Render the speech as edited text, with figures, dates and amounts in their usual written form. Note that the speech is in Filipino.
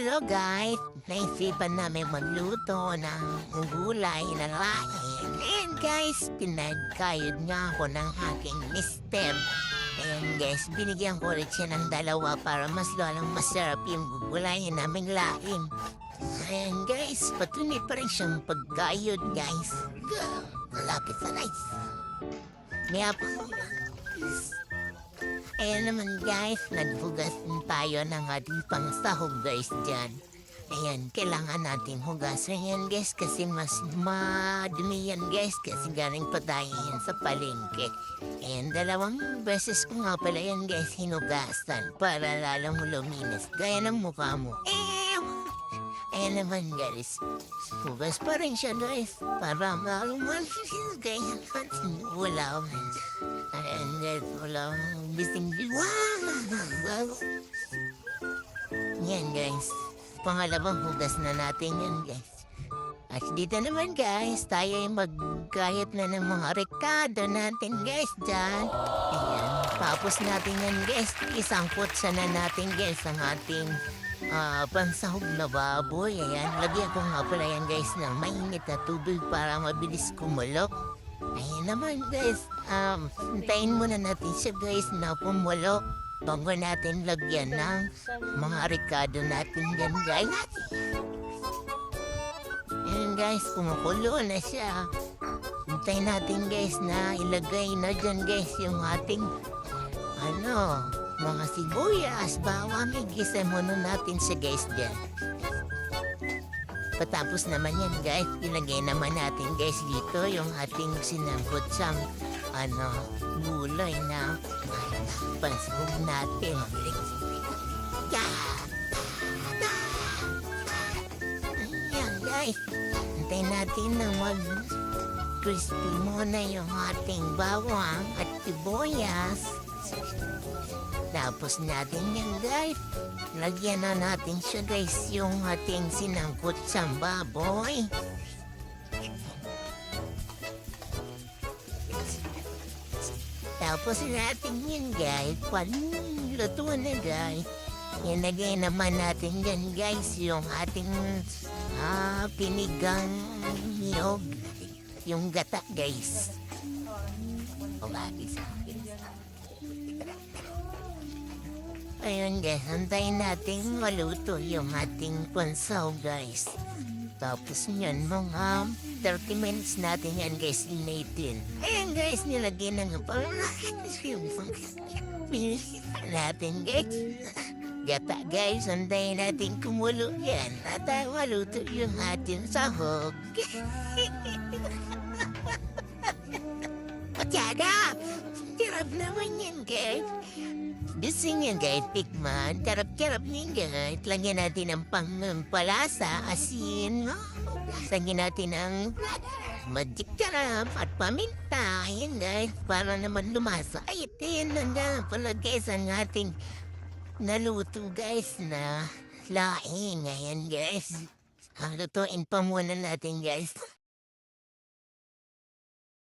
Hello guys! Naisipan namin magluto ng gulay na laing. And guys, pinagkayod nga ako ng aking mister. And guys, binigyan ko ulit siya ng dalawa para mas lalang masarap yung gugulayin naming laing. And guys, patuloy pa rin siyang pagkayod guys. Malapit sa rice. Kaya po, ayan naman guys, naghugas din tayo ng ating pangsahog guys dyan. Ayan, kailangan natin hugasan yan guys kasi mas madumi yan guys kasi galing pa tayo yan sa palengke. Ayan, 2 beses ko nga pala yan guys hinugasan para lalong luminis gaya ng mukha mo. Ayan naman guys, hugas pa rin siya guys para malumalis guys. Wala man. Ayan guys, wala bising wow! Yan guys, pangalawang hugas na natin yan guys. At dito naman guys, tayo ay magkayat na ng mga rekado natin guys dyan. Ayan, tapos natin yan guys, isangkot sana natin guys ang ating pansahog na baboy. Ayan, lagyan ko nga pala yan guys ng mainit na tubig para mabilis kumulok. Ayan naman guys, hintayin muna natin siya guys na pumulok bago natin lagyan ng mga rekado natin yan guys. Ayan guys, kumukulo na siya. Hintayin natin guys na ilagay na dyan guys yung ating mga sibuyas, bawang, igisa muna natin siya guys dyan. Patapos naman yan guys, ilagay naman natin guys dito yung ating sinangkot sa gulay na pansahog natin. Ayan guys, hintayin natin na mag-crispy muna yung ating bawang at sibuyas. Tapos natin yan guys, lagyan na natin siya guys yung ating sinangkot sa baboy. Tapos natin yan guys, luto na guys. Ilagay naman natin yan guys yung ating pinigang niyog, yung gata guys. Ayun guys, antayin natin maluto yung ating pansahog guys. Tapos yan, mga 30 minutes natin yan guys, inatin. Ayan guys, nilagyan na nga pala yung natin guys. Gata guys, antayin natin kumulo yan. At maluto yung ating sahog. Patyada! Sarap naman yan guys. Gusto niya guys, tikman. Karap-karap niya guys. Lagyan natin ng pampalasa, asin. Lagyan natin ng magic sarap at paminta. Ayan guys, para naman lumasa. Ay, ayan na pala guys ang ating naluto guys na laing. Ayan guys. Lutuin pa muna natin guys.